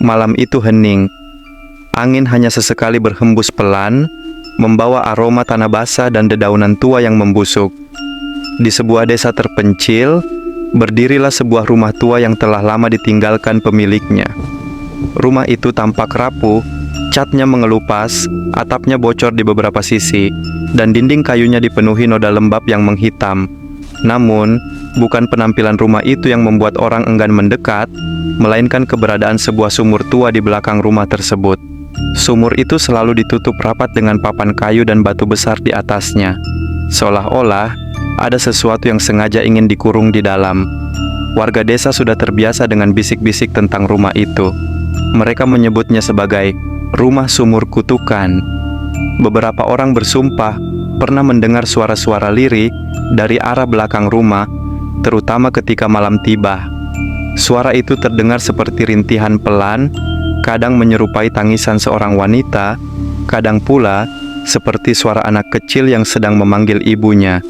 Malam itu hening. Angin hanya sesekali berhembus pelan, membawa aroma tanah basah dan dedaunan tua yang membusuk. Di sebuah desa terpencil, berdirilah sebuah rumah tua yang telah lama ditinggalkan pemiliknya. Rumah itu tampak rapuh, catnya mengelupas, atapnya bocor di beberapa sisi, dan dinding kayunya dipenuhi noda lembab yang menghitam. Namun, bukan penampilan rumah itu yang membuat orang enggan mendekat, melainkan keberadaan sebuah sumur tua di belakang rumah tersebut. Sumur itu selalu ditutup rapat dengan papan kayu dan batu besar di atasnya, seolah-olah ada sesuatu yang sengaja ingin dikurung di dalam. Warga desa sudah terbiasa dengan bisik-bisik tentang rumah itu. Mereka menyebutnya sebagai rumah sumur kutukan. Beberapa orang bersumpah pernah mendengar suara-suara lirik dari arah belakang rumah, terutama ketika malam tiba. Suara itu terdengar seperti rintihan pelan, kadang menyerupai tangisan seorang wanita, kadang pula seperti suara anak kecil yang sedang memanggil ibunya.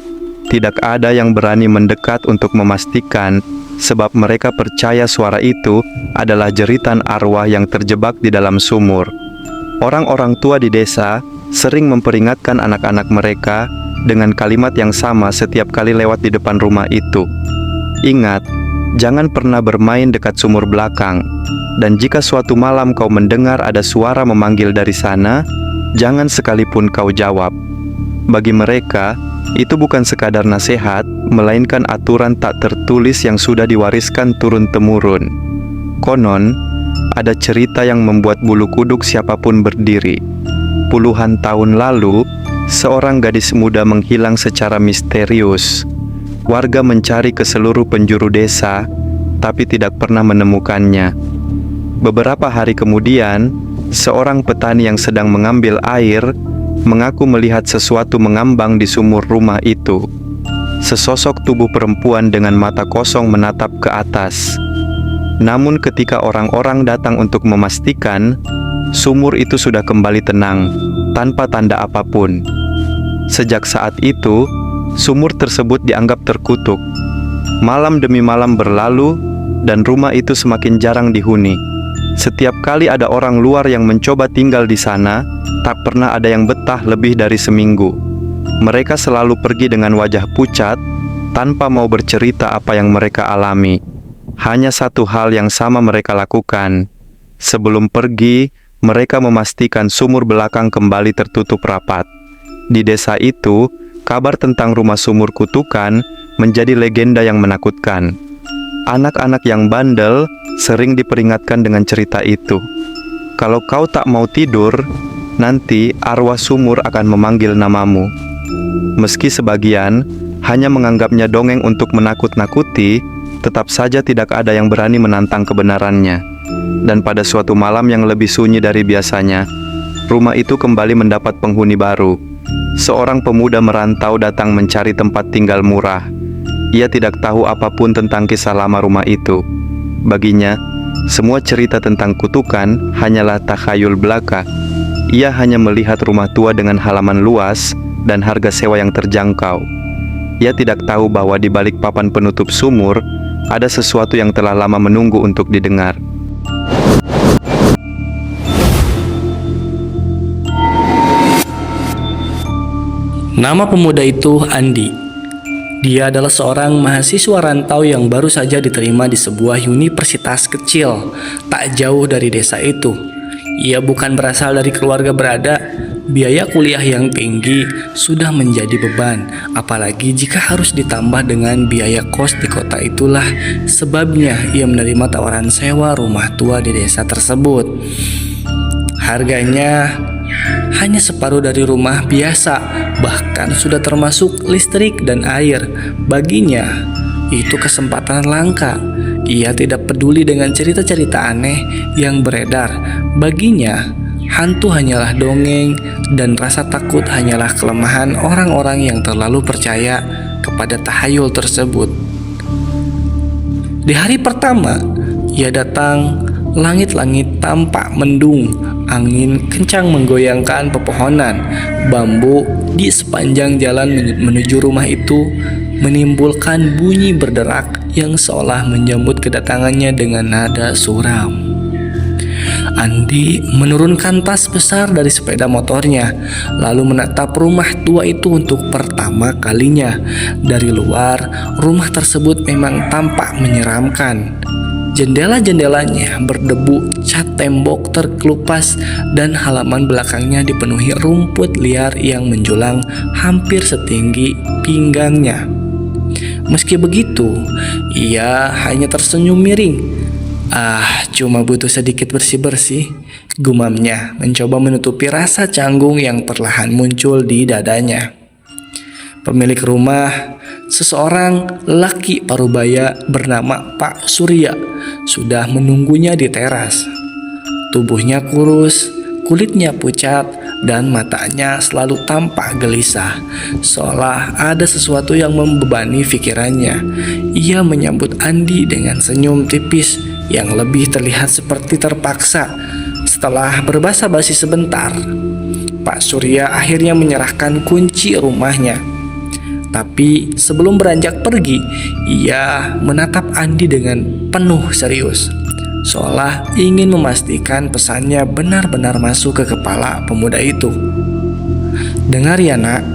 Tidak ada yang berani mendekat untuk memastikan, sebab mereka percaya suara itu adalah jeritan arwah yang terjebak di dalam sumur. Orang-orang tua di desa sering memperingatkan anak-anak mereka dengan kalimat yang sama setiap kali lewat di depan rumah itu. Ingat, jangan pernah bermain dekat sumur belakang. Dan jika suatu malam kau mendengar ada suara memanggil dari sana, jangan sekalipun kau jawab. Bagi mereka, itu bukan sekadar nasihat, melainkan aturan tak tertulis yang sudah diwariskan turun-temurun. Konon, ada cerita yang membuat bulu kuduk siapapun berdiri. Puluhan tahun lalu, seorang gadis muda menghilang secara misterius. Warga mencari ke seluruh penjuru desa, tapi tidak pernah menemukannya. Beberapa hari kemudian, seorang petani yang sedang mengambil air mengaku melihat sesuatu mengambang di sumur rumah itu. Sesosok tubuh perempuan dengan mata kosong menatap ke atas. Namun ketika orang-orang datang untuk memastikan, sumur itu sudah kembali tenang, tanpa tanda apapun. Sejak saat itu, sumur tersebut dianggap terkutuk. Malam demi malam berlalu, dan rumah itu semakin jarang dihuni. Setiap kali ada orang luar yang mencoba tinggal di sana, tak pernah ada yang betah lebih dari seminggu. Mereka selalu pergi dengan wajah pucat, tanpa mau bercerita apa yang mereka alami. Hanya satu hal yang sama mereka lakukan. Sebelum pergi, mereka memastikan sumur belakang kembali tertutup rapat. Di desa itu, kabar tentang rumah sumur kutukan menjadi legenda yang menakutkan. Anak-anak yang bandel sering diperingatkan dengan cerita itu. Kalau kau tak mau tidur, nanti arwah sumur akan memanggil namamu. Meski sebagian hanya menganggapnya dongeng untuk menakut-nakuti, tetap saja tidak ada yang berani menantang kebenarannya. Dan pada suatu malam yang lebih sunyi dari biasanya, rumah itu kembali mendapat penghuni baru. Seorang pemuda merantau datang mencari tempat tinggal murah. Ia tidak tahu apapun tentang kisah lama rumah itu. Baginya, semua cerita tentang kutukan hanyalah takhayul belaka. Ia hanya melihat rumah tua dengan halaman luas dan harga sewa yang terjangkau. Ia tidak tahu bahwa di balik papan penutup sumur ada sesuatu yang telah lama menunggu untuk didengar. Nama pemuda itu Andi. Dia adalah seorang mahasiswa rantau yang baru saja diterima di sebuah universitas kecil tak jauh dari desa itu. Ia bukan berasal dari keluarga berada. Biaya kuliah yang tinggi sudah menjadi beban, apalagi jika harus ditambah dengan biaya kos di kota. Itulah sebabnya ia menerima tawaran sewa rumah tua di desa tersebut. Harganya hanya separuh dari rumah biasa, bahkan sudah termasuk listrik dan air. Baginya, itu kesempatan langka. Ia tidak peduli dengan cerita-cerita aneh yang beredar. Baginya, hantu hanyalah dongeng, dan rasa takut hanyalah kelemahan orang-orang yang terlalu percaya kepada tahayul tersebut. Di hari pertama, ia datang. Langit-langit tampak mendung, angin kencang menggoyangkan pepohonan. Bambu di sepanjang jalan menuju rumah itu menimbulkan bunyi berderak yang seolah menyambut kedatangannya dengan nada suram. Andi menurunkan tas besar dari sepeda motornya, lalu menatap rumah tua itu untuk pertama kalinya. Dari luar, rumah tersebut memang tampak menyeramkan. Jendela-jendelanya berdebu, cat tembok terkelupas, dan halaman belakangnya dipenuhi rumput liar yang menjulang hampir setinggi pinggangnya. Meski begitu, ia hanya tersenyum miring. Cuma butuh sedikit bersih-bersih, gumamnya mencoba menutupi rasa canggung yang perlahan muncul di dadanya. Pemilik rumah, seseorang lelaki parubaya bernama Pak Surya, sudah menunggunya di teras. Tubuhnya kurus, kulitnya pucat, dan matanya selalu tampak gelisah, seolah ada sesuatu yang membebani pikirannya. Ia menyambut Andi dengan senyum tipis yang lebih terlihat seperti terpaksa. Setelah berbasa-basi sebentar, Pak Surya akhirnya menyerahkan kunci rumahnya. Tapi sebelum beranjak pergi, ia menatap Andi dengan penuh serius, seolah ingin memastikan pesannya benar-benar masuk ke kepala pemuda itu. "Dengar ya nak,"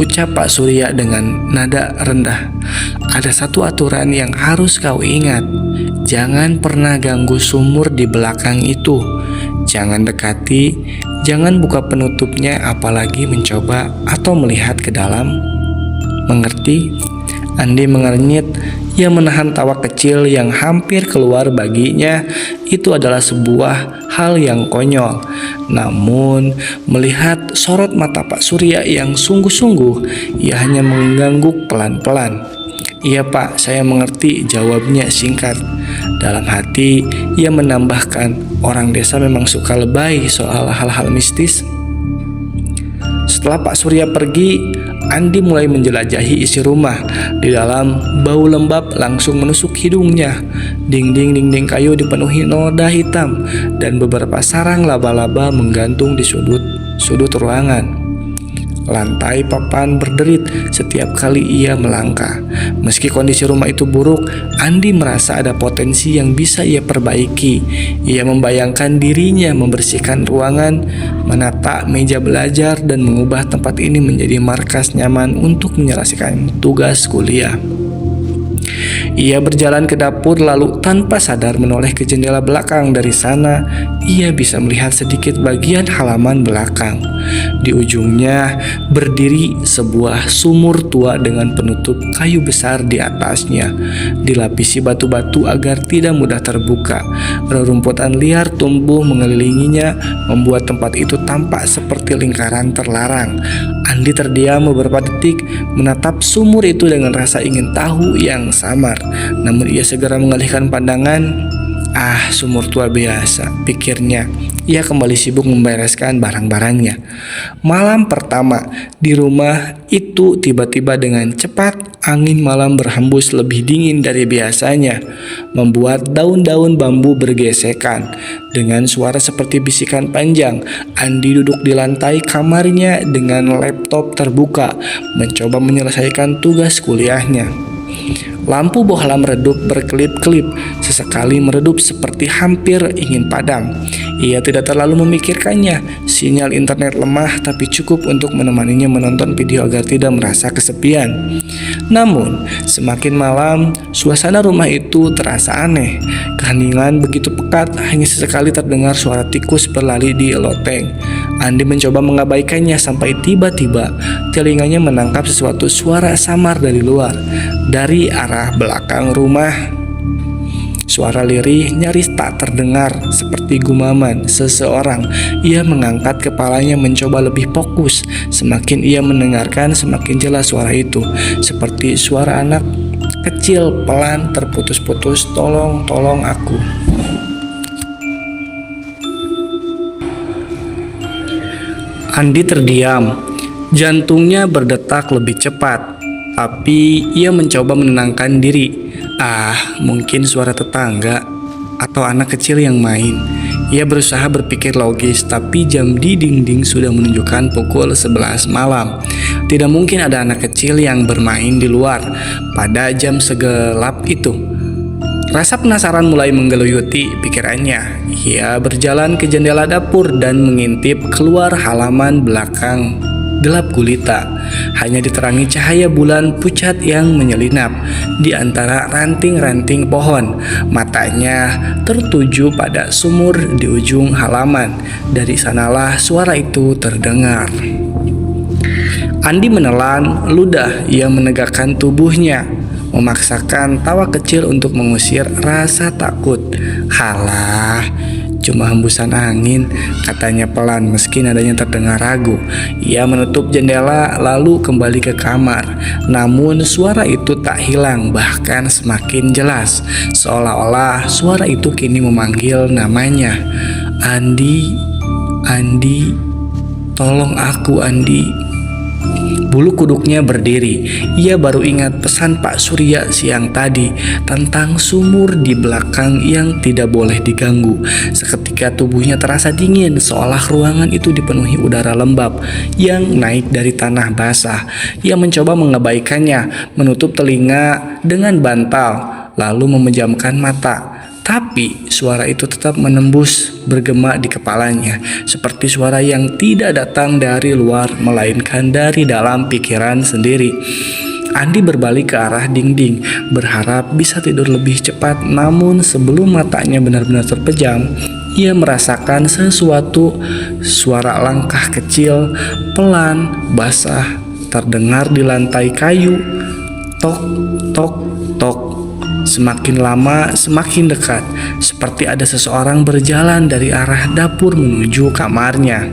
ucap Pak Surya dengan nada rendah. "Ada satu aturan yang harus kau ingat. Jangan pernah ganggu sumur di belakang itu. Jangan dekati, jangan buka penutupnya, apalagi mencoba atau melihat ke dalam. Mengerti?" Andi mengernyit. Ia menahan tawa kecil yang hampir keluar. Baginya itu adalah sebuah hal yang konyol. Namun melihat sorot mata Pak Surya yang sungguh-sungguh, ia hanya mengangguk pelan-pelan. "Iya Pak, saya mengerti," jawabnya singkat. Dalam hati ia menambahkan, orang desa memang suka lebay soal hal-hal mistis. Setelah Pak Surya pergi, Andi mulai menjelajahi isi rumah. Di dalam, bau lembab langsung menusuk hidungnya. Dinding kayu dipenuhi noda hitam, dan beberapa sarang laba-laba menggantung di sudut ruangan. Lantai papan berderit setiap kali ia melangkah. Meski kondisi rumah itu buruk, Andi merasa ada potensi yang bisa ia perbaiki. Ia membayangkan dirinya membersihkan ruangan, menata meja belajar, dan mengubah tempat ini menjadi markas nyaman untuk menyelesaikan tugas kuliah. Ia berjalan ke dapur, lalu tanpa sadar menoleh ke jendela belakang. Dari sana, ia bisa melihat sedikit bagian halaman belakang. Di ujungnya berdiri sebuah sumur tua dengan penutup kayu besar di atasnya, dilapisi batu-batu agar tidak mudah terbuka. Rerumputan liar tumbuh mengelilinginya, membuat tempat itu tampak seperti lingkaran terlarang. Andi terdiam beberapa detik, menatap sumur itu dengan rasa ingin tahu yang samar. Namun ia segera mengalihkan pandangan. Sumur tua biasa, pikirnya. Ia kembali sibuk membereskan barang-barangnya. Malam pertama di rumah itu, tiba-tiba dengan cepat angin malam berhembus lebih dingin dari biasanya, membuat daun-daun bambu bergesekan. Dengan suara seperti bisikan panjang, Andi duduk di lantai kamarnya dengan laptop terbuka, mencoba menyelesaikan tugas kuliahnya. Lampu bohlam redup berkelip-kelip, sesekali meredup seperti hampir ingin padam. Ia tidak terlalu memikirkannya. Sinyal internet lemah, tapi cukup untuk menemaninya menonton video agar tidak merasa kesepian. Namun, semakin malam, suasana rumah itu terasa aneh. Keheningan begitu pekat, hanya sesekali terdengar suara tikus berlari di loteng. Andi mencoba mengabaikannya sampai tiba-tiba telinganya menangkap sesuatu suara samar dari luar. Dari arah belakang rumah, suara lirih nyaris tak terdengar, seperti gumaman seseorang. Ia mengangkat kepalanya mencoba lebih fokus. Semakin ia mendengarkan, semakin jelas suara itu, seperti suara anak kecil pelan terputus-putus, "Tolong, tolong aku." Andi terdiam. Jantungnya berdetak lebih cepat, tapi ia mencoba menenangkan diri. Mungkin suara tetangga atau anak kecil yang main. Ia berusaha berpikir logis, tapi jam di dinding sudah menunjukkan pukul 11 malam. Tidak mungkin ada anak kecil yang bermain di luar pada jam segelap itu. Rasa penasaran mulai menggelayuti pikirannya. Ia berjalan ke jendela dapur dan mengintip keluar halaman belakang. Gelap gulita, hanya diterangi cahaya bulan pucat yang menyelinap di antara ranting-ranting pohon. Matanya tertuju pada sumur di ujung halaman. Dari sanalah suara itu terdengar. Andi menelan ludah. Ia menegakkan tubuhnya, memaksakan tawa kecil untuk mengusir rasa takut. Halah, cuma hembusan angin, katanya pelan meski nadanya terdengar ragu. Ia menutup jendela lalu kembali ke kamar. Namun suara itu tak hilang, bahkan semakin jelas. Seolah-olah suara itu kini memanggil namanya. Andi, Andi, tolong aku Andi. Bulu kuduknya berdiri. Ia baru ingat pesan Pak Surya siang tadi tentang sumur di belakang yang tidak boleh diganggu. Seketika tubuhnya terasa dingin, seolah ruangan itu dipenuhi udara lembab yang naik dari tanah basah. Ia mencoba mengabaikannya, menutup telinga dengan bantal, lalu memejamkan mata. Tapi suara itu tetap menembus, bergema di kepalanya, seperti suara yang tidak datang dari luar, melainkan dari dalam pikiran sendiri. Andi berbalik ke arah dinding, berharap bisa tidur lebih cepat. Namun sebelum matanya benar-benar terpejam, ia merasakan sesuatu. Suara langkah kecil, pelan, basah, terdengar di lantai kayu. Tok, tok, tok. Semakin lama semakin dekat, seperti ada seseorang berjalan dari arah dapur menuju kamarnya.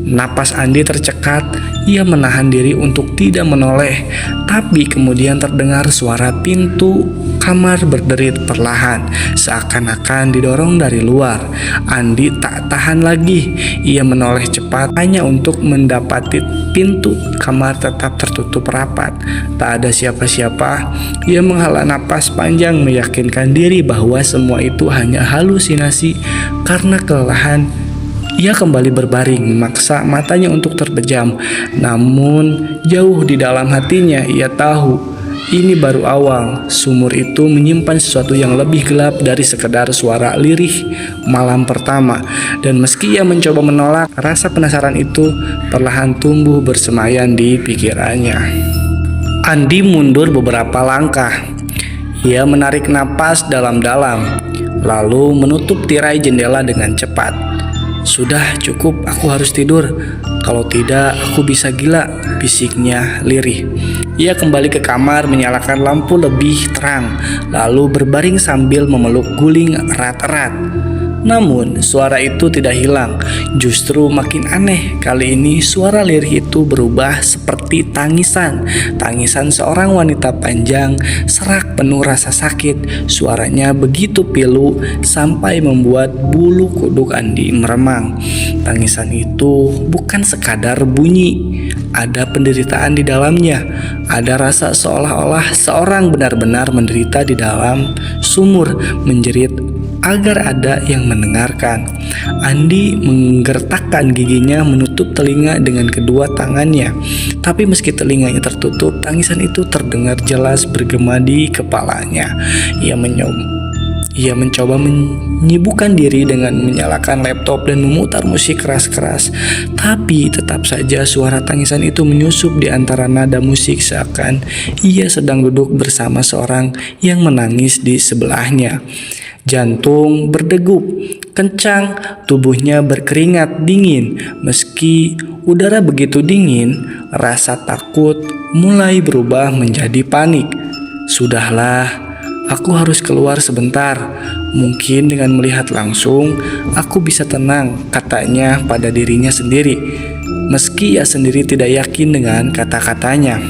Napas Andi tercekat. Ia menahan diri untuk tidak menoleh, tapi kemudian terdengar suara pintu kamar berderit perlahan, seakan-akan didorong dari luar. Andi tak tahan lagi. Ia menoleh cepat hanya untuk mendapati pintu kamar tetap tertutup rapat. Tak ada siapa-siapa. Ia menghela napas panjang, meyakinkan diri bahwa semua itu hanya halusinasi. Karena kelelahan, ia kembali berbaring, memaksa matanya untuk terpejam. Namun jauh di dalam hatinya ia tahu ini baru awal. Sumur itu menyimpan sesuatu yang lebih gelap dari sekedar suara lirih malam pertama. Dan meski ia mencoba menolak, rasa penasaran itu perlahan tumbuh bersemayan di pikirannya. Andi mundur beberapa langkah. Ia menarik napas dalam-dalam, lalu menutup tirai jendela dengan cepat. Sudah cukup, aku harus tidur. Kalau tidak, aku bisa gila, bisiknya lirih. Ia kembali ke kamar, menyalakan lampu lebih terang, lalu berbaring sambil memeluk guling erat-erat. Namun suara itu tidak hilang, justru makin aneh. Kali ini suara lirih itu berubah seperti tangisan. Tangisan seorang wanita panjang, serak, penuh rasa sakit. Suaranya begitu pilu sampai membuat bulu kuduk Andi meremang. Tangisan itu bukan sekadar bunyi, ada penderitaan di dalamnya. Ada rasa seolah-olah seorang benar-benar menderita di dalam sumur, menjerit agar ada yang mendengarkan. Andi menggertakkan giginya, menutup telinga dengan kedua tangannya. Tapi meski telinganya tertutup, tangisan itu terdengar jelas bergema di kepalanya. Ia mencoba menyibukkan diri dengan menyalakan laptop dan memutar musik keras-keras. Tapi tetap saja suara tangisan itu menyusup di antara nada musik, seakan ia sedang duduk bersama seorang yang menangis di sebelahnya. Jantung berdegup kencang, tubuhnya berkeringat dingin. Meski udara begitu dingin, rasa takut mulai berubah menjadi panik. Sudahlah, aku harus keluar sebentar. Mungkin dengan melihat langsung, aku bisa tenang, katanya pada dirinya sendiri. Meski ia sendiri tidak yakin dengan kata-katanya.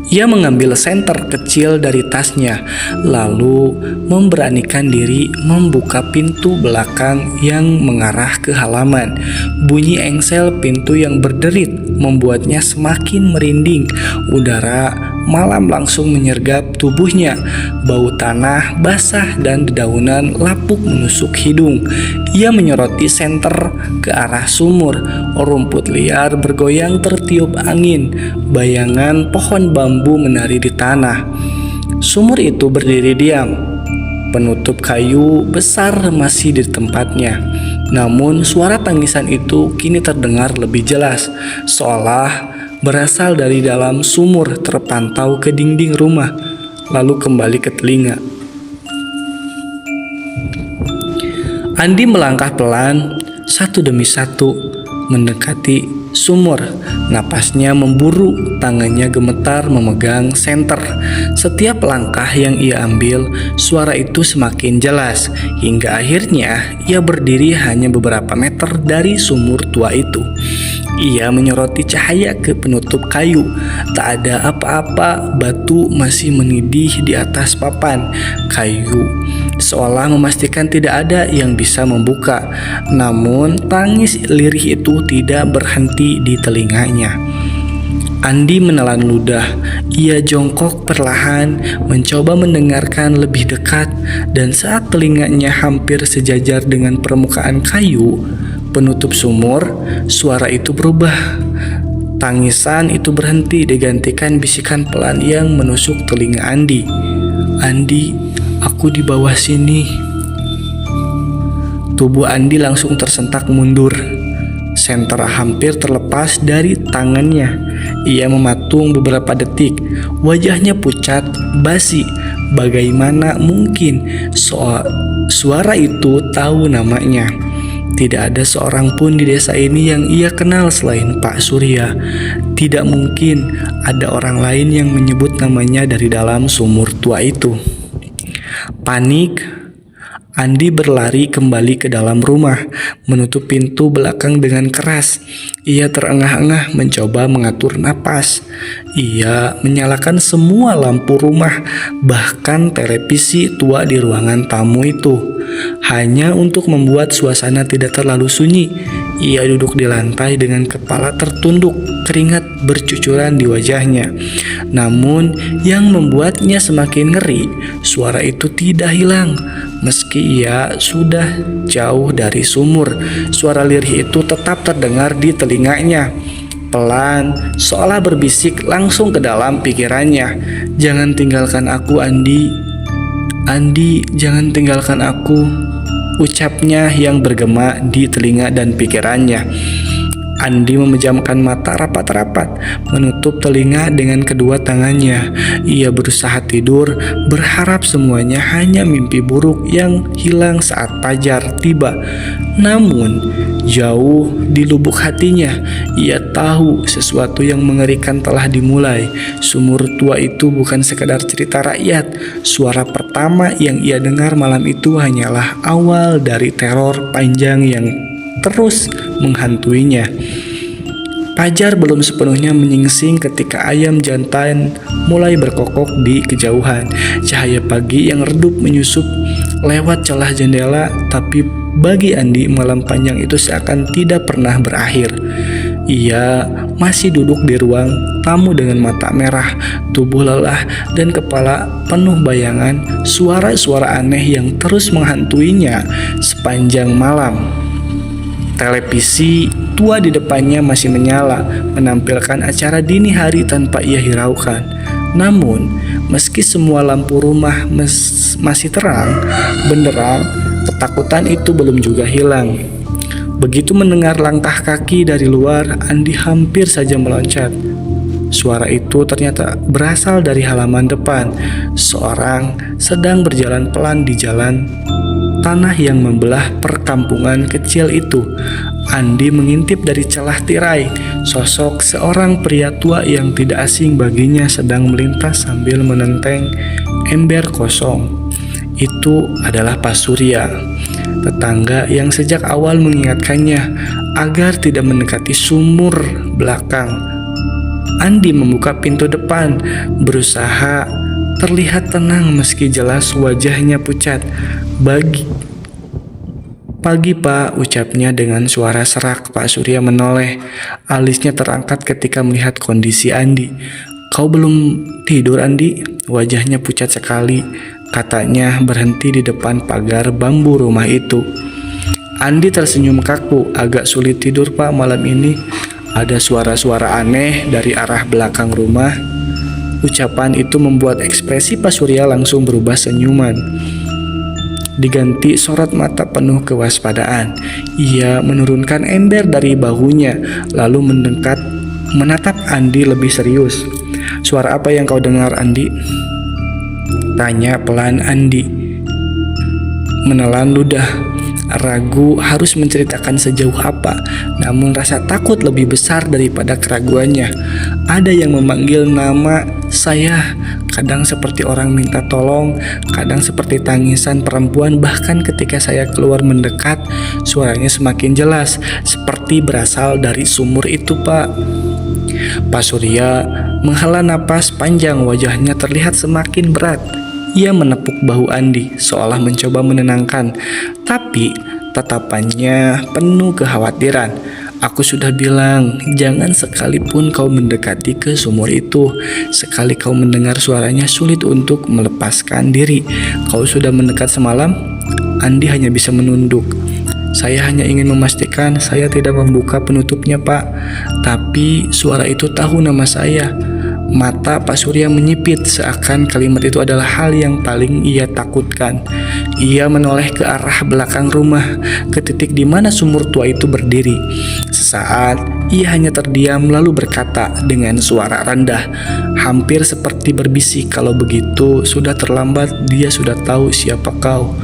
Ia mengambil senter kecil dari tasnya, lalu memberanikan diri membuka pintu belakang yang mengarah ke halaman. Bunyi engsel pintu yang berderit membuatnya semakin merinding. Udara malam langsung menyergap tubuhnya. Bau tanah basah dan dedaunan lapuk menusuk hidung. Ia menyoroti senter ke arah sumur. Rumput liar bergoyang tertiup angin. Bayangan pohon bambu menari di tanah. Sumur itu berdiri diam. Penutup kayu besar masih di tempatnya. Namun suara tangisan itu kini terdengar lebih jelas, seolah berasal dari dalam sumur, terpantau ke dinding rumah, lalu kembali ke telinga. Andi melangkah pelan, satu demi satu, mendekati sumur. Napasnya memburu, tangannya gemetar memegang senter. Setiap langkah yang ia ambil, suara itu semakin jelas, hingga akhirnya ia berdiri hanya beberapa meter dari sumur tua itu. Ia menyoroti cahaya ke penutup kayu. Tak ada apa-apa, batu masih menidih di atas papan kayu, seolah memastikan tidak ada yang bisa membuka. Namun tangis lirih itu tidak berhenti di telinganya. Andi menelan ludah. Ia jongkok perlahan, mencoba mendengarkan lebih dekat, dan saat telinganya hampir sejajar dengan permukaan kayu penutup sumur, suara itu berubah. Tangisan itu berhenti, digantikan bisikan pelan yang menusuk telinga Andi. "Andi, aku di bawah sini." Tubuh Andi langsung tersentak mundur. Senter hampir terlepas dari tangannya. Ia mematung beberapa detik. Wajahnya pucat, basi. Bagaimana mungkin suara itu tahu namanya? Tidak ada seorang pun di desa ini yang ia kenal selain Pak Surya. Tidak mungkin ada orang lain yang menyebut namanya dari dalam sumur tua itu. Panik, Andi berlari kembali ke dalam rumah, menutup pintu belakang dengan keras. Ia terengah-engah mencoba mengatur napas. Ia menyalakan semua lampu rumah, bahkan televisi tua di ruangan tamu itu, hanya untuk membuat suasana tidak terlalu sunyi. Ia duduk di lantai dengan kepala tertunduk, keringat bercucuran di wajahnya. Namun yang membuatnya semakin ngeri, suara itu tidak hilang. Meski ia sudah jauh dari sumur, suara lirih itu tetap terdengar di telinganya. Pelan, seolah berbisik langsung ke dalam pikirannya. "Jangan tinggalkan aku, Andi. Andi, jangan tinggalkan aku," ucapnya yang bergema di telinga dan pikirannya. Andi memejamkan mata rapat-rapat, menutup telinga dengan kedua tangannya. Ia berusaha tidur, berharap semuanya hanya mimpi buruk yang hilang saat fajar tiba. Namun, jauh di lubuk hatinya, ia tahu sesuatu yang mengerikan telah dimulai. Sumur tua itu bukan sekadar cerita rakyat. Suara pertama yang ia dengar malam itu hanyalah awal dari teror panjang yang terus menghantuinya. Fajar belum sepenuhnya menyingsing ketika ayam jantan mulai berkokok di kejauhan. Cahaya pagi yang redup menyusup lewat celah jendela, tapi bagi Andi malam panjang itu seakan tidak pernah berakhir. Ia masih duduk di ruang tamu dengan mata merah, tubuh lelah, dan kepala penuh bayangan suara-suara aneh yang terus menghantuinya sepanjang malam. Televisi tua di depannya masih menyala, menampilkan acara dini hari tanpa ia hiraukan. Namun, meski semua lampu rumah masih terang benderang, ketakutan itu belum juga hilang. Begitu mendengar langkah kaki dari luar, Andi hampir saja meloncat. Suara itu ternyata berasal dari halaman depan. Seorang sedang berjalan pelan di jalan tanah yang membelah perkampungan kecil itu. Andi mengintip dari celah tirai. Sosok seorang pria tua yang tidak asing baginya sedang melintas sambil menenteng ember kosong. Itu adalah Pak Surya, tetangga yang sejak awal mengingatkannya agar tidak mendekati sumur belakang. Andi membuka pintu depan, berusaha terlihat tenang meski jelas wajahnya pucat. Pagi Pak, ucapnya dengan suara serak. Pak Surya menoleh, alisnya terangkat ketika melihat kondisi Andi. "Kau belum tidur, Andi?" Wajahnya pucat sekali, katanya berhenti di depan pagar bambu rumah itu. Andi tersenyum kaku. "Agak sulit tidur Pak malam ini. Ada suara-suara aneh dari arah belakang rumah." Ucapan itu membuat ekspresi Pak Surya langsung berubah senyuman, diganti sorot mata penuh kewaspadaan. Ia menurunkan ember dari bahunya, lalu menatap Andi lebih serius. "Suara apa yang kau dengar, Andi?" tanya pelan Andi, menelan ludah. Ragu harus menceritakan sejauh apa, namun rasa takut lebih besar daripada keraguannya. Ada yang memanggil nama saya, kadang seperti orang minta tolong, kadang seperti tangisan perempuan. Bahkan ketika saya keluar mendekat, suaranya semakin jelas, seperti berasal dari sumur itu, Pak. Pak Surya menghela napas panjang, wajahnya terlihat semakin berat. Ia menepuk bahu Andi, seolah mencoba menenangkan, tapi tatapannya penuh kekhawatiran. "Aku sudah bilang, jangan sekalipun kau mendekati ke sumur itu. Sekali kau mendengar suaranya, sulit untuk melepaskan diri. Kau sudah mendekat semalam?" Andi hanya bisa menunduk. "Saya hanya ingin memastikan saya tidak membuka penutupnya, Pak. Tapi suara itu tahu nama saya." Mata Pak Surya menyipit, seakan kalimat itu adalah hal yang paling ia takutkan. Ia menoleh ke arah belakang rumah, ke titik di mana sumur tua itu berdiri. Sesaat, ia hanya terdiam lalu berkata dengan suara rendah, hampir seperti berbisik, "Kalau begitu, sudah terlambat, dia sudah tahu siapa kau."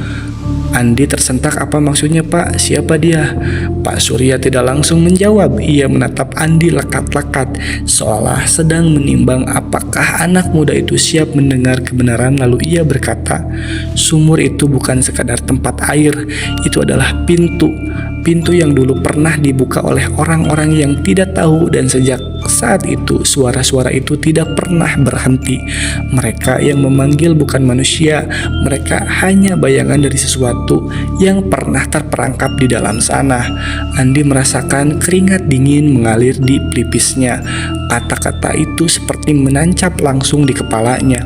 Andi tersentak. "Apa maksudnya, Pak? Siapa dia?" Pak Surya tidak langsung menjawab. Ia menatap Andi lekat-lekat, seolah sedang menimbang apakah anak muda itu siap mendengar kebenaran. Lalu ia berkata, "Sumur itu bukan sekadar tempat air, itu adalah pintu. Pintu yang dulu pernah dibuka oleh orang-orang yang tidak tahu, dan sejak saat itu suara-suara itu tidak pernah berhenti. Mereka yang memanggil bukan manusia, mereka hanya bayangan dari sesuatu yang pernah terperangkap di dalam sana." Andi merasakan keringat dingin mengalir di pelipisnya. Kata-kata itu seperti menancap langsung di kepalanya.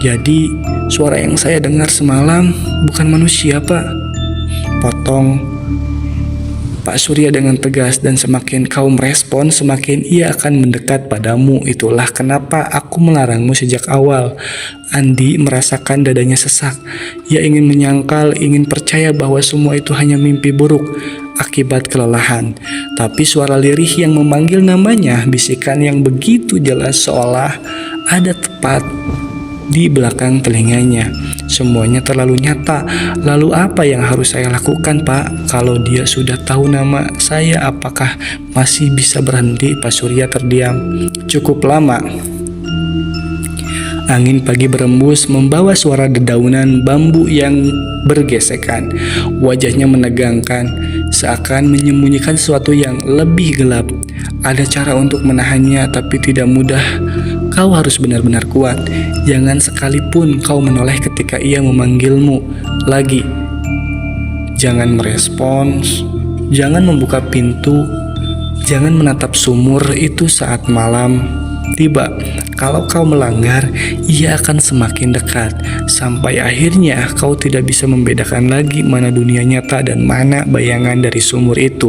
"Jadi suara yang saya dengar semalam bukan manusia, Pak?" Potong Pak Surya dengan tegas, "Dan semakin kau merespon, semakin ia akan mendekat padamu. Itulah kenapa aku melarangmu sejak awal." Andi merasakan dadanya sesak. Ia ingin menyangkal, ingin percaya bahwa semua itu hanya mimpi buruk akibat kelelahan. Tapi suara lirih yang memanggil namanya, bisikan yang begitu jelas seolah ada tepat di belakang telinganya. Semuanya terlalu nyata. "Lalu apa yang harus saya lakukan, Pak? Kalau dia sudah tahu nama saya, apakah masih bisa berhenti?" Pak Surya terdiam cukup lama. Angin pagi berembus membawa suara dedaunan bambu yang bergesekan. Wajahnya menegangkan, seakan menyembunyikan sesuatu yang lebih gelap. "Ada cara untuk menahannya, tapi tidak mudah. Kau harus benar-benar kuat. Jangan sekalipun kau menoleh ketika ia memanggilmu lagi. Jangan merespons, jangan membuka pintu, jangan menatap sumur itu saat malam tiba. Kalau kau melanggar, ia akan semakin dekat, sampai akhirnya kau tidak bisa membedakan lagi mana dunia nyata dan mana bayangan dari sumur itu."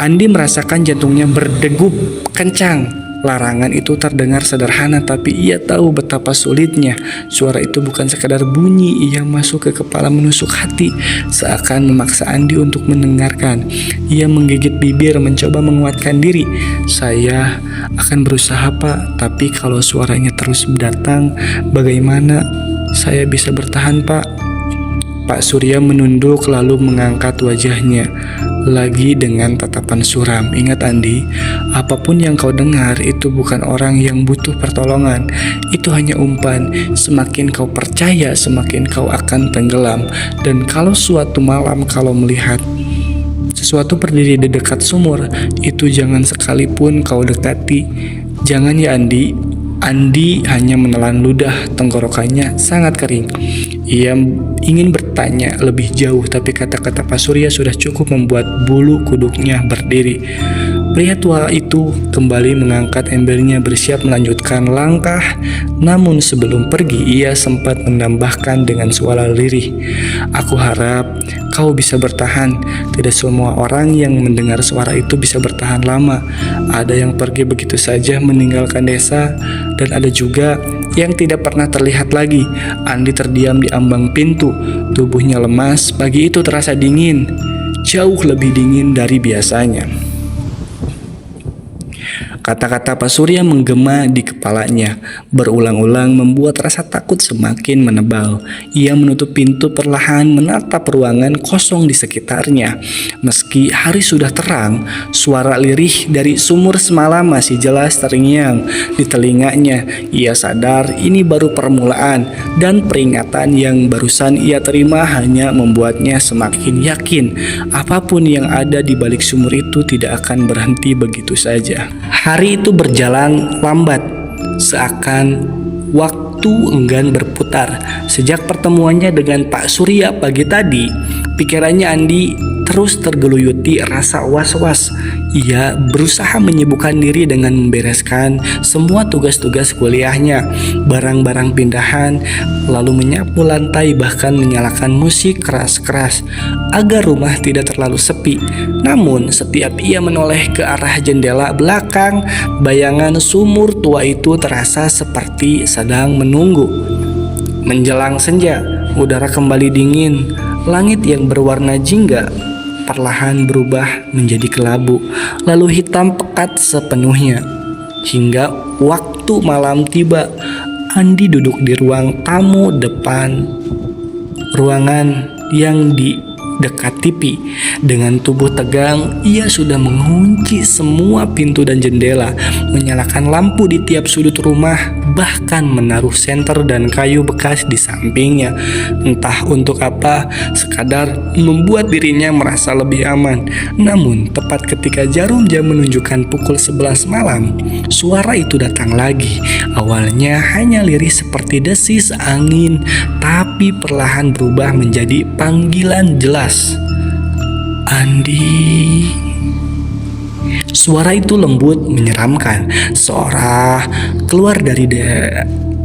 Andi merasakan jantungnya berdegup kencang. Larangan itu terdengar sederhana, tapi ia tahu betapa sulitnya. Suara itu bukan sekadar bunyi, ia masuk ke kepala, menusuk hati, seakan memaksa Andi untuk mendengarkan. Ia menggigit bibir, mencoba menguatkan diri. "Saya akan berusaha, Pak, tapi kalau suaranya terus datang, bagaimana saya bisa bertahan, Pak?" Pak Surya menunduk lalu mengangkat wajahnya lagi dengan tatapan suram. "Ingat, Andi, apapun yang kau dengar itu bukan orang yang butuh pertolongan. Itu hanya umpan. Semakin kau percaya, semakin kau akan tenggelam. Dan kalau suatu malam kau melihat sesuatu berdiri di dekat sumur, itu jangan sekalipun kau dekati. Jangan ya, Andi." Andi hanya menelan ludah, tenggorokannya sangat kering. Ia ingin bertanya lebih jauh, tapi kata-kata Pak Surya sudah cukup membuat bulu kuduknya berdiri. Pria tua itu kembali mengangkat embernya, bersiap melanjutkan langkah. Namun sebelum pergi, ia sempat menambahkan dengan suara lirih, "Aku harap kau bisa bertahan. Tidak semua orang yang mendengar suara itu bisa bertahan lama. Ada yang pergi begitu saja meninggalkan desa, dan ada juga yang tidak pernah terlihat lagi. Andi terdiam di ambang pintu. Tubuhnya lemas, pagi itu terasa dingin, jauh lebih dingin dari biasanya. Kata-kata Pak Surya menggema di kepalanya, berulang-ulang membuat rasa takut semakin menebal. Ia menutup pintu perlahan, menatap ruangan kosong di sekitarnya. Meski hari sudah terang, suara lirih dari sumur semalam masih jelas terngiang di telinganya. Ia sadar ini baru permulaan, dan peringatan yang barusan ia terima hanya membuatnya semakin yakin apapun yang ada di balik sumur itu tidak akan berhenti begitu saja. Hari itu berjalan lambat, seakan waktu enggan berputar. Sejak pertemuannya dengan Pak Surya pagi tadi, pikirannya Andi terus tergeluyuti rasa was-was. Ia berusaha menyibukkan diri dengan membereskan semua tugas-tugas kuliahnya, barang-barang pindahan, lalu menyapu lantai, bahkan menyalakan musik keras-keras agar rumah tidak terlalu sepi. Namun setiap ia menoleh ke arah jendela belakang, bayangan sumur tua itu terasa seperti sedang menunggu. Menjelang senja, udara kembali dingin. Langit yang berwarna jingga perlahan berubah menjadi kelabu, lalu hitam pekat sepenuhnya. Hingga waktu malam tiba, Andi duduk di ruang tamu depan ruangan yang di dekat TV. Dengan tubuh tegang, ia sudah mengunci semua pintu dan jendela, menyalakan lampu di tiap sudut rumah, bahkan menaruh senter dan kayu bekas di sampingnya. Entah untuk apa, sekadar membuat dirinya merasa lebih aman. Namun, tepat ketika jarum jam menunjukkan pukul 11 malam, suara itu datang lagi. Awalnya hanya lirih seperti desis angin, tapi perlahan berubah menjadi panggilan jelas. Andi. Suara itu lembut, menyeramkan, seolah keluar dari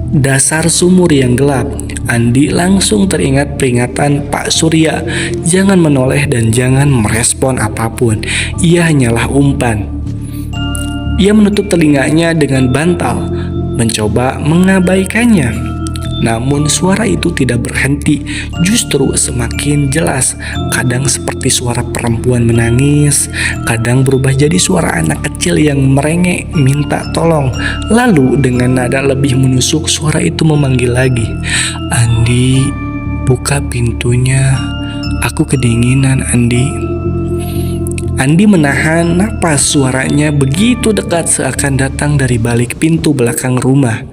dasar sumur yang gelap. Andi langsung teringat peringatan Pak Surya, jangan menoleh dan jangan merespon apapun. Ia hanyalah umpan. Ia menutup telinganya dengan bantal, mencoba mengabaikannya. Namun suara itu tidak berhenti, justru semakin jelas. Kadang seperti suara perempuan menangis, kadang berubah jadi suara anak kecil yang merengek minta tolong. Lalu dengan nada lebih menusuk, suara itu memanggil lagi, "Andi, buka pintunya, aku kedinginan, Andi." Andi menahan napas, suaranya begitu dekat seakan datang dari balik pintu belakang rumah,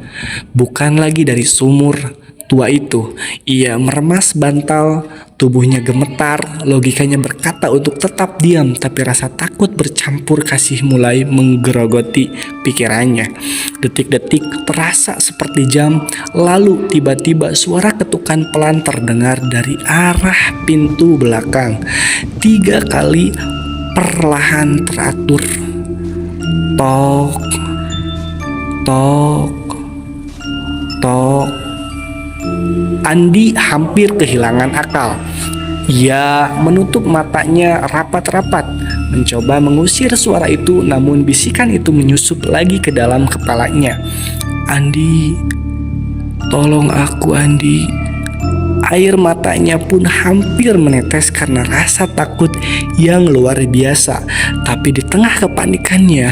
bukan lagi dari sumur tua itu. Ia meremas bantal, tubuhnya gemetar, logikanya berkata untuk tetap diam, tapi rasa takut bercampur kasih mulai menggerogoti pikirannya. Detik-detik terasa seperti jam, lalu tiba-tiba suara ketukan pelan terdengar dari arah pintu belakang. 3 kali perlahan teratur. Tok, tok, tok. Andi hampir kehilangan akal. Ia menutup matanya rapat-rapat, mencoba mengusir suara itu, namun bisikan itu menyusup lagi ke dalam kepalanya. "Andi, tolong aku, Andi." Air matanya pun hampir menetes karena rasa takut yang luar biasa. Tapi di tengah kepanikannya,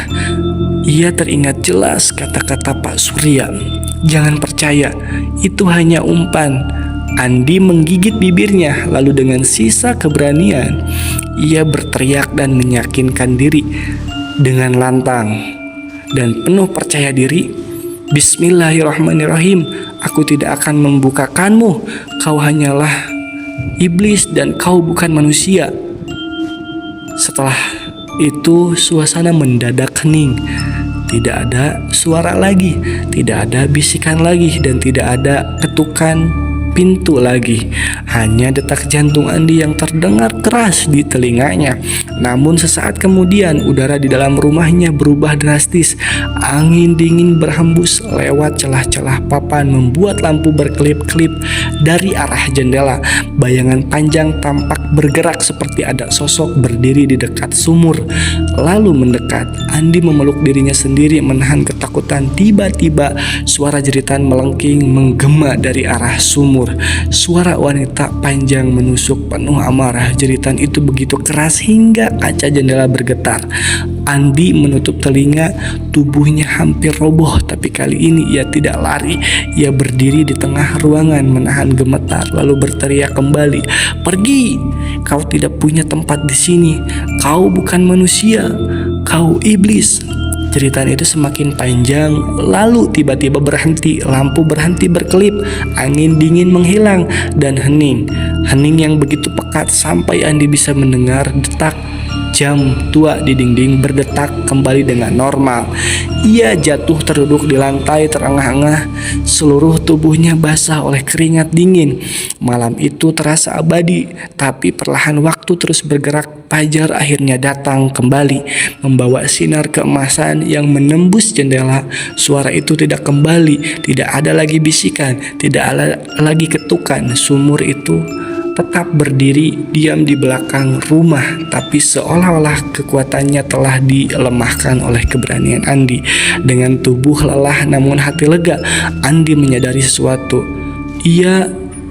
ia teringat jelas kata-kata Pak Surya. "Jangan percaya, itu hanya umpan." Andi menggigit bibirnya, lalu dengan sisa keberanian, ia berteriak dan meyakinkan diri dengan lantang dan penuh percaya diri, "Bismillahirrahmanirrahim, aku tidak akan membukakanmu. Kau hanyalah iblis dan kau bukan manusia." Setelah itu suasana mendadak hening. Tidak ada suara lagi, tidak ada bisikan lagi, dan tidak ada ketukan pintu lagi. hanya detak jantung Andi yang terdengar keras di telinganya. Namun sesaat kemudian udara di dalam rumahnya berubah drastis. Angin dingin berhembus lewat celah-celah papan membuat lampu berkelip-kelip dari arah jendela. Bayangan panjang tampak bergerak seperti ada sosok berdiri di dekat sumur lalu mendekat. Andi memeluk dirinya sendiri menahan ketakutan. Tiba-tiba suara jeritan melengking menggema dari arah sumur. Suara wanita panjang menusuk penuh amarah. Jeritan itu begitu keras hingga kaca jendela bergetar. Andi menutup telinga, tubuhnya hampir roboh, tapi kali ini ia tidak lari. Ia berdiri di tengah ruangan menahan gemetar lalu berteriak kembali, "Pergi! Kau tidak punya tempat di sini. Kau bukan manusia. Kau iblis." Jeritan itu semakin panjang, lalu tiba-tiba berhenti. Lampu berhenti berkelip, angin dingin menghilang, dan hening. Hening yang begitu pekat sampai Andi bisa mendengar detak jam tua di dinding berdetak kembali dengan normal. Ia jatuh terduduk di lantai terengah-engah, seluruh tubuhnya basah oleh keringat dingin. Malam itu terasa abadi, tapi perlahan waktu terus bergerak. Fajar akhirnya datang kembali, membawa sinar keemasan yang menembus jendela. Suara itu tidak kembali, tidak ada lagi bisikan, tidak ada lagi ketukan. Sumur itu tetap berdiri diam di belakang rumah, tapi seolah-olah kekuatannya telah dilemahkan oleh keberanian Andi. Dengan tubuh lelah namun hati lega, Andi menyadari sesuatu. Ia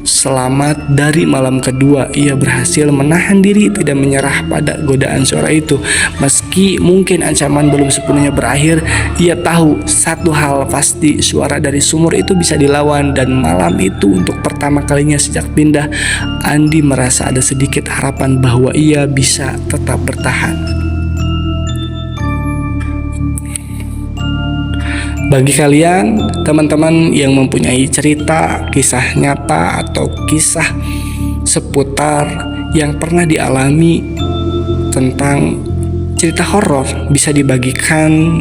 selamat dari malam kedua. Ia berhasil menahan diri, tidak menyerah pada godaan suara itu. Meski mungkin ancaman belum sepenuhnya berakhir, ia tahu satu hal pasti, suara dari sumur itu bisa dilawan. Dan malam itu untuk pertama kalinya sejak pindah, Andi merasa ada sedikit harapan bahwa ia bisa tetap bertahan. Bagi kalian, teman-teman yang mempunyai cerita, kisah nyata, atau kisah seputar yang pernah dialami tentang cerita horor, bisa dibagikan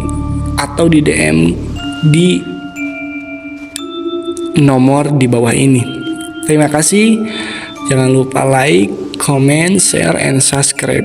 atau di DM di nomor di bawah ini. Terima kasih. Jangan lupa like, comment, share, and subscribe.